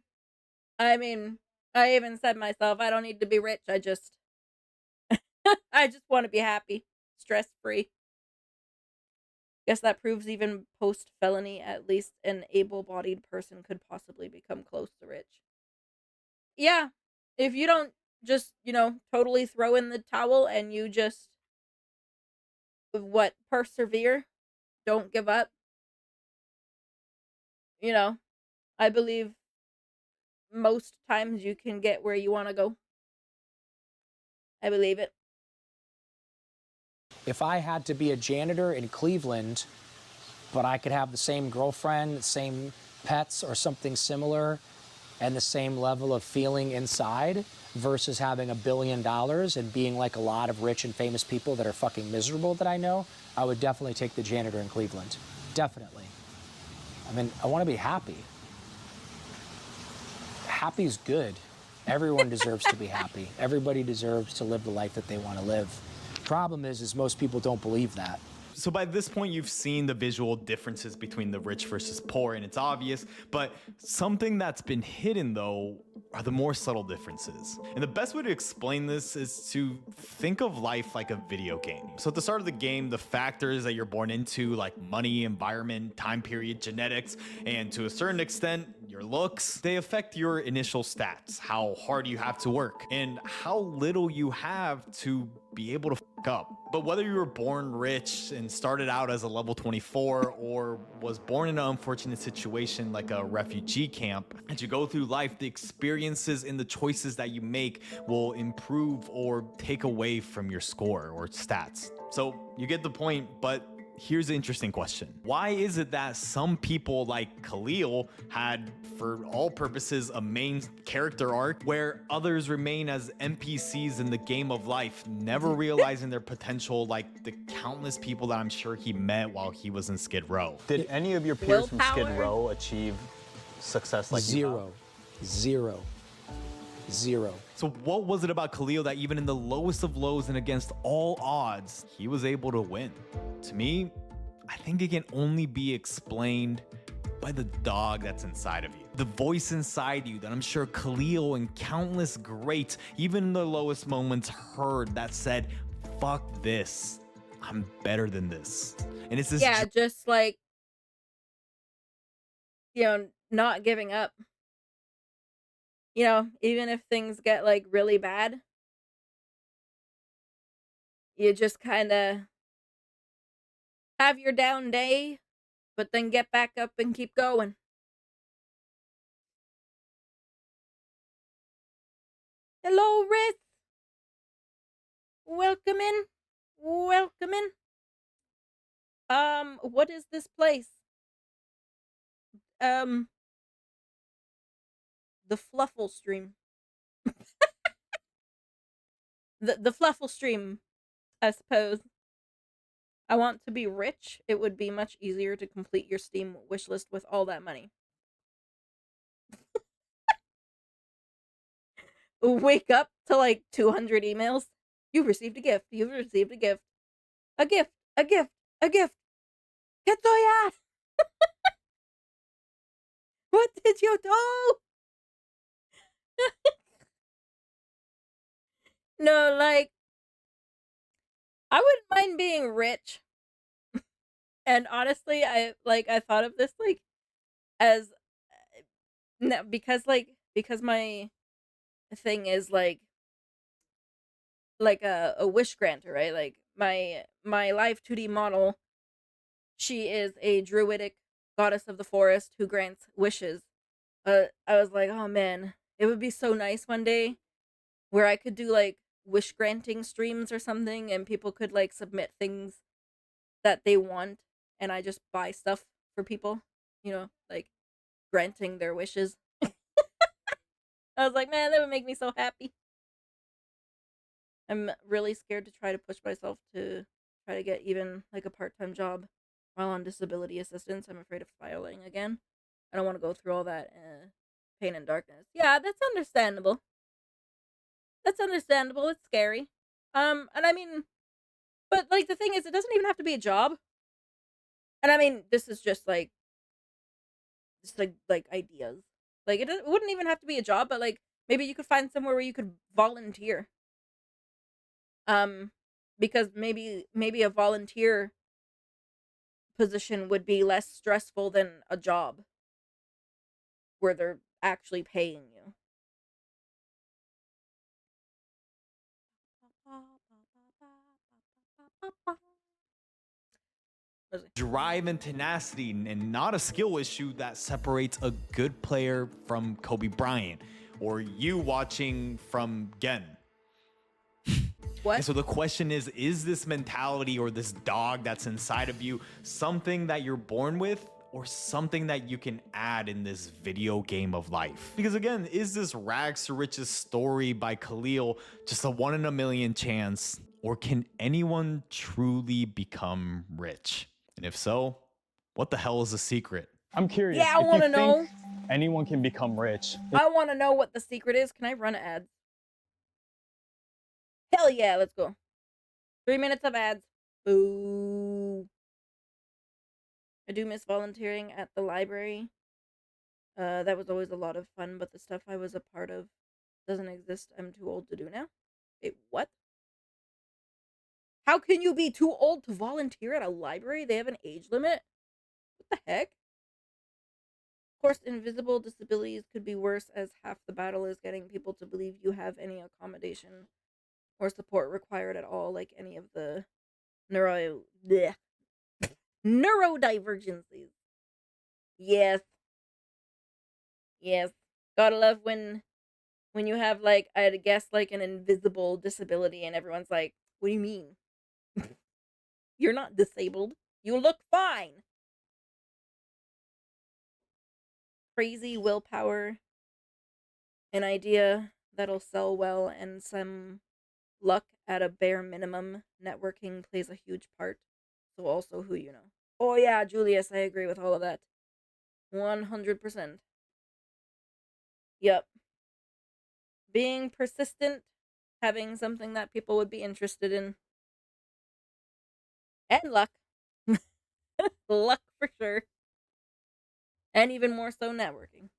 I mean, I even said myself, I don't need to be rich. I just want to be happy, stress free. Guess that proves even post felony, at least an able bodied person could possibly become close to rich. Yeah. If you don't just, totally throw in the towel and you just, persevere, don't give up, I believe most times you can get where you want to go. I believe it. If I had to be a janitor in Cleveland, but I could have the same girlfriend, same pets or something similar, and the same level of feeling inside versus having $1 billion and being like a lot of rich and famous people that are fucking miserable that I know, I would definitely take the janitor in Cleveland. Definitely. I mean, I want to be happy. Happy's good. Everyone deserves to be happy. Everybody deserves to live the life that they want to live. Problem is most people don't believe that. So by this point, you've seen the visual differences between the rich versus poor, and it's obvious, but something that's been hidden, though, are the more subtle differences. And the best way to explain this is to think of life like a video game. So at the start of the game, the factors that you're born into, like money, environment, time period, genetics, and to a certain extent, your looks, they affect your initial stats, how hard you have to work, and how little you have to be able to fuck up. But whether you were born rich and started out as a level 24 or was born in an unfortunate situation like a refugee camp, as you go through life, the experiences and the choices that you make will improve or take away from your score or stats. So you get the point, but here's the interesting question. Why is it that some people like Khalil had, for all purposes, a main character arc, where others remain as NPCs in the game of life, never realizing their potential, like the countless people that I'm sure he met while he was in Skid Row? Did any of your peers from Skid Row achieve success like you have? Zero. So what was it about Khalil that even in the lowest of lows and against all odds, he was able to win? To me, I think it can only be explained by the dog that's inside of you. The voice inside you that I'm sure Khalil and countless greats, even in the lowest moments, heard that said, fuck this. I'm better than this. And it's this. Yeah, just like, not giving up. Even if things get like really bad, you just kind of have your down day, but then get back up and keep going. Hello, Riz. Welcome in. What is this place? Um, the Fluffle stream. The Fluffle stream, I suppose. I want to be rich. It would be much easier to complete your Steam wishlist with all that money. Wake up to like 200 emails. You've received a gift. You've received a gift. A gift. A gift. A gift. Ketoya! What did you do? No, like, I wouldn't mind being rich. And honestly, I thought of this like as no, because my thing is like a wish granter, right? Like my live 2D model, she is a druidic goddess of the forest who grants wishes. I was like, oh man, it would be so nice one day where I could do like wish granting streams or something, and people could like submit things that they want, and I just buy stuff for people, like granting their wishes. I was like, man, that would make me so happy. I'm really scared to try to push myself to try to get even like a part-time job while on disability assistance. I'm afraid of filing again. I don't want to go through all that pain and darkness. Yeah, that's understandable. That's understandable. It's scary. And I mean, but like the thing is, it doesn't even have to be a job. And I mean, this is just like ideas. Like it wouldn't even have to be a job, but like maybe you could find somewhere where you could volunteer. Um, because maybe a volunteer position would be less stressful than a job where they're actually paying you. Drive and tenacity, and not a skill issue that separates a good player from Kobe Bryant or you watching from Gen. What? And so the question is this mentality or this dog that's inside of you something that you're born with or something that you can add in this video game of life? Because again, is this rags to riches story by Khalil just a 1 in a million chance, or can anyone truly become rich? And if so, what the hell is the secret? I'm curious. Yeah, I want to know. Anyone can become rich. I want to know what the secret is. Can I run ads? Hell yeah, let's go. 3 minutes of ads. Boo. I do miss volunteering at the library. That was always a lot of fun, but the stuff I was a part of doesn't exist. I'm too old to do now. Wait, what? How can you be too old to volunteer at a library? They have an age limit? What the heck? Of course, invisible disabilities could be worse, as half the battle is getting people to believe you have any accommodation or support required at all, like any of the neurodivergencies. Yes. Yes. Gotta love when you have like, I'd guess, like an invisible disability and everyone's like, what do you mean? You're not disabled. You look fine. Crazy willpower. An idea that'll sell well, and some luck at a bare minimum. Networking plays a huge part. So also who you know. Oh yeah, Julius, I agree with all of that. 100%. Yep. Being persistent, having something that people would be interested in. And luck. Luck for sure. And even more so networking.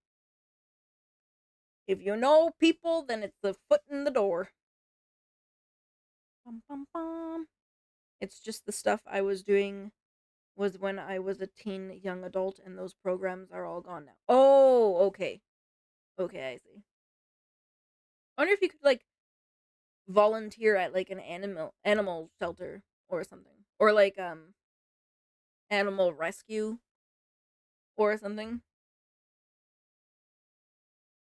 If you know people, then it's the foot in the door. Bum, bum, bum. It's just the stuff I was doing was when I was a teen young adult, and those programs are all gone now. Oh, okay. Okay, I see. I wonder if you could like volunteer at like an animal shelter or something. Or like animal rescue or something.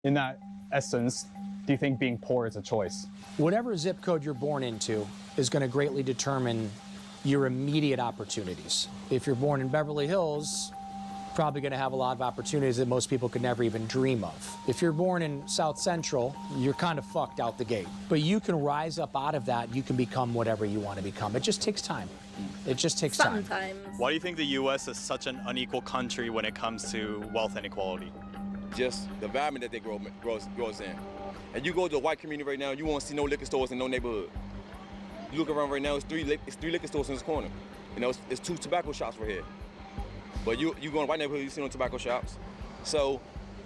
In that essence, do you think being poor is a choice? Whatever zip code you're born into is going to greatly determine your immediate opportunities. If you're born in Beverly Hills, probably going to have a lot of opportunities that most people could never even dream of. If you're born in South Central, you're kind of fucked out the gate. But you can rise up out of that. You can become whatever you want to become. It just takes time. It just takes time. Sometimes. Why do you think the U.S. is such an unequal country when it comes to wealth inequality? Just the environment that they grows in. And you go to a white community right now, you won't see no liquor stores in no neighborhood. You look around right now, it's three liquor stores in this corner. You know, it's 2 tobacco shops right here. But you go in white neighborhood, you see no tobacco shops. So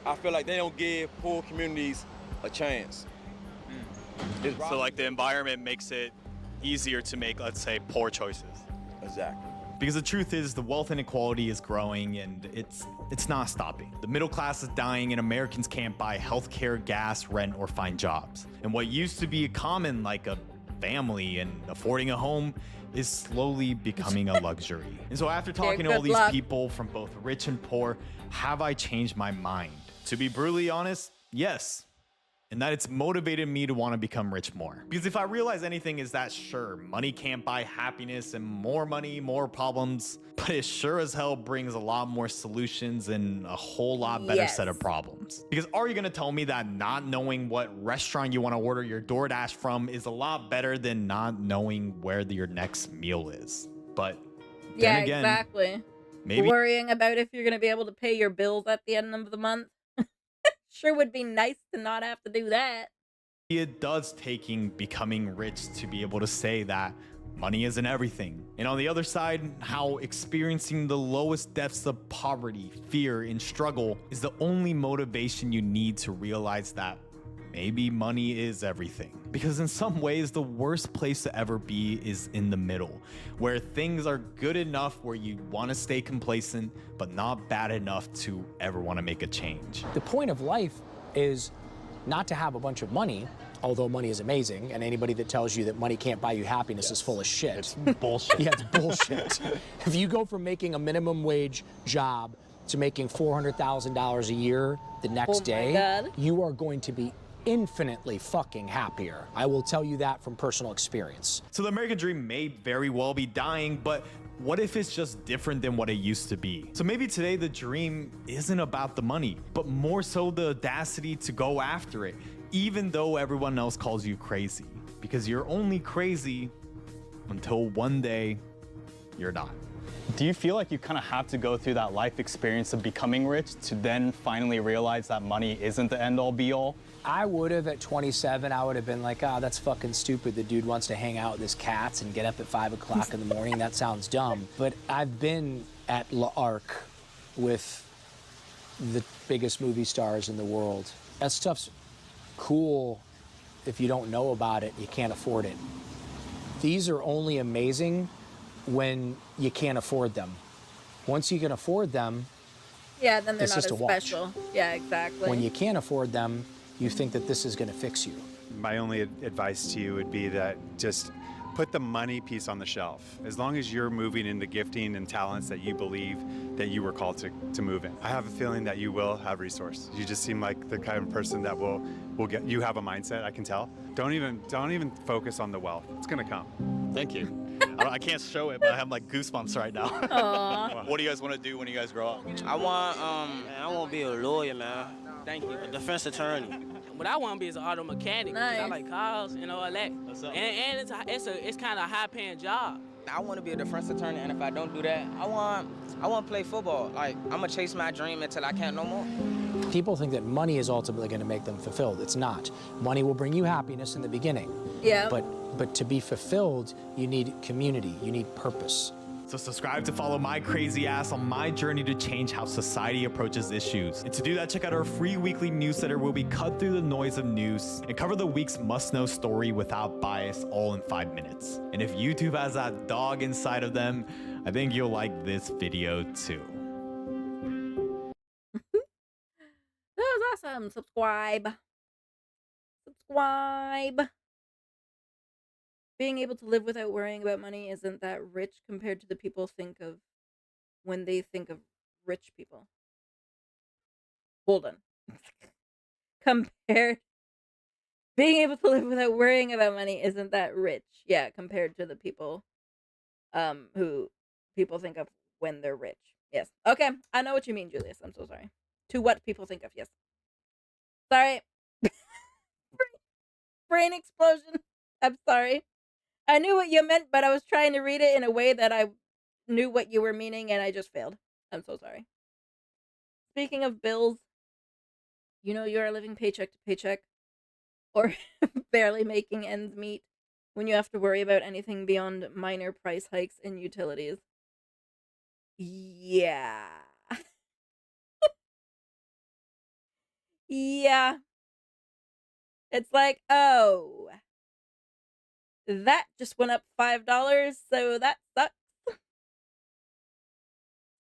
I feel like they don't give poor communities a chance. So like the environment makes it easier to make, let's say, poor choices. Exactly. Because the truth is, the wealth inequality is growing and it's not stopping. The middle class is dying and Americans can't buy healthcare, gas, rent, or find jobs. And what used to be common, like a family and affording a home, is slowly becoming a luxury. And so after talking to all these people from both rich and poor, have I changed my mind? To be brutally honest, yes. And that it's motivated me to want to become rich more. Because if I realize anything is that sure, money can't buy happiness, and more money, more problems, but it sure as hell brings a lot more solutions and a whole lot better set of problems. Because are you gonna tell me that not knowing what restaurant you want to order your DoorDash from is a lot better than not knowing where your next meal is? But then again, exactly. maybe Worrying about if you're gonna be able to pay your bills at the end of the month. Sure would be nice to not have to do that. it does taking becoming rich to be able to say that money isn't everything. And on the other side, how experiencing the lowest depths of poverty, fear, and struggle is the only motivation you need to realize that maybe money is everything. Because in some ways, the worst place to ever be is in the middle, where things are good enough where you want to stay complacent, but not bad enough to ever want to make a change. The point of life is not to have a bunch of money, although money is amazing, and anybody that tells you that money can't buy you happiness is full of shit. It's bullshit. Yeah, it's bullshit. If you go from making a minimum wage job to making $400,000 a year the next day, you are going to be infinitely fucking happier. I will tell you that from personal experience. So the American dream may very well be dying, but what if it's just different than what it used to be? So maybe today the dream isn't about the money, but more so the audacity to go after it, even though everyone else calls you crazy. Because you're only crazy until one day you're not. Do you feel like you kind of have to go through that life experience of becoming rich to then finally realize that money isn't the end all be all? I would have at 27, I would have been like, that's fucking stupid. The dude wants to hang out with his cats and get up at 5 o'clock in the morning. That sounds dumb. But I've been at L'Arc with the biggest movie stars in the world. That stuff's cool if you don't know about it, you can't afford it. These are only amazing when you can't afford them. Once you can afford them, yeah, then they're it's not just as a watch. special. Yeah, exactly. When you can't afford them, you think that this is going to fix you. My only advice to you would be that just put the money piece on the shelf. As long as you're moving in the gifting and talents that you believe that you were called to move in. I have a feeling that you will have resource. You just seem like the kind of person that will get, you have a mindset, I can tell. Don't even focus on the wealth. It's gonna come. Thank you. I can't show it, but I have like goosebumps right now. Aww. What do you guys want to do when you guys grow up? I want to be a lawyer, man. Thank you. A defense attorney. What I want to be is an auto mechanic. 'Cause I like cars and all that. What's up? And it's kind of a high paying job. I want to be a defense attorney, and if I don't do that, I want to play football. Like, I'm gonna chase my dream until I can't no more. People think that money is ultimately going to make them fulfilled. It's not. Money will bring you happiness in the beginning. Yeah. But to be fulfilled, you need community. You need purpose. So subscribe to follow my crazy ass on my journey to change how society approaches issues. And to do that, check out our free weekly newsletter where we cut through the noise of news and cover the week's must-know story without bias, all in 5 minutes. And if YouTube has that dog inside of them, I think you'll like this video too. That was awesome. Subscribe. Being able to live without worrying about money isn't that rich compared to the people think of when they think of rich people. Hold on. Compared. Being able to live without worrying about money isn't that rich. Yeah, compared to the people who people think of when they're rich. Yes. Okay, I know what you mean, Julius. I'm so sorry. To what people think of, yes. Sorry. Brain explosion. I'm sorry. I knew what you meant, but I was trying to read it in a way that I knew what you were meaning, and I just failed. I'm so sorry. Speaking of bills, you know you are living paycheck to paycheck, or barely making ends meet when you have to worry about anything beyond minor price hikes in utilities. Yeah. Yeah. It's like, oh, that just went up $5, so that sucks.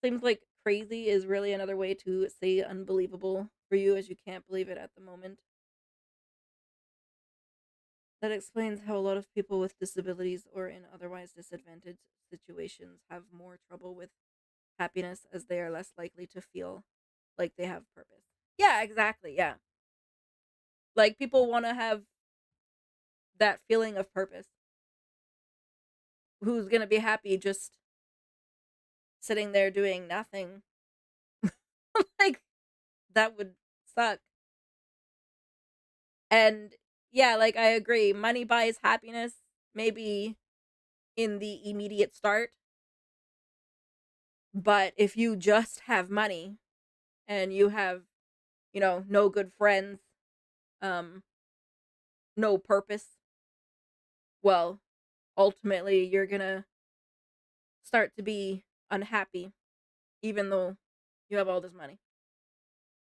Seems like crazy is really another way to say unbelievable for you, as you can't believe it at the moment. That explains how a lot of people with disabilities or in otherwise disadvantaged situations have more trouble with happiness, as they are less likely to feel like they have purpose. Yeah, exactly. Yeah. Like, people want to have that feeling of purpose. Who's going to be happy just sitting there doing nothing? Like, that would suck. And yeah, like, I agree. Money buys happiness, maybe in the immediate start. But if you just have money and you have, no good friends, um, no purpose, well, ultimately you're gonna start to be unhappy, even though you have all this money.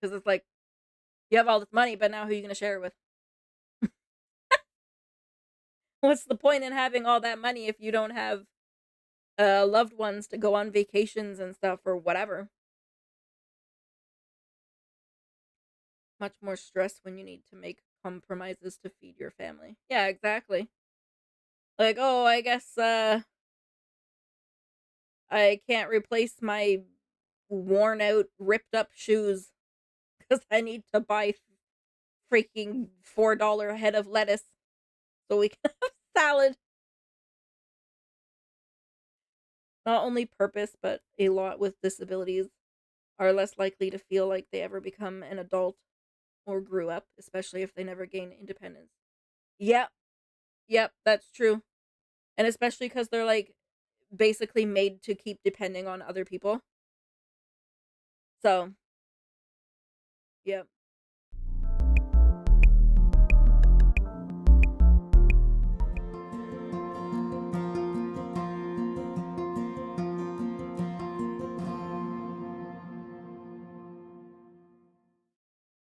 Because it's like, you have all this money, but now who are you gonna share it with? What's the point in having all that money if you don't have loved ones to go on vacations and stuff or whatever? Much more stress when you need to make compromises to feed your family. Yeah, exactly. Like, oh, I guess I can't replace my worn out, ripped up shoes because I need to buy freaking $4 head of lettuce so we can have salad. Not only purpose, but a lot with disabilities are less likely to feel like they ever become an adult or grew up, especially if they never gain independence. Yep, yep, that's true. And especially because they're like basically made to keep depending on other people. So, yep.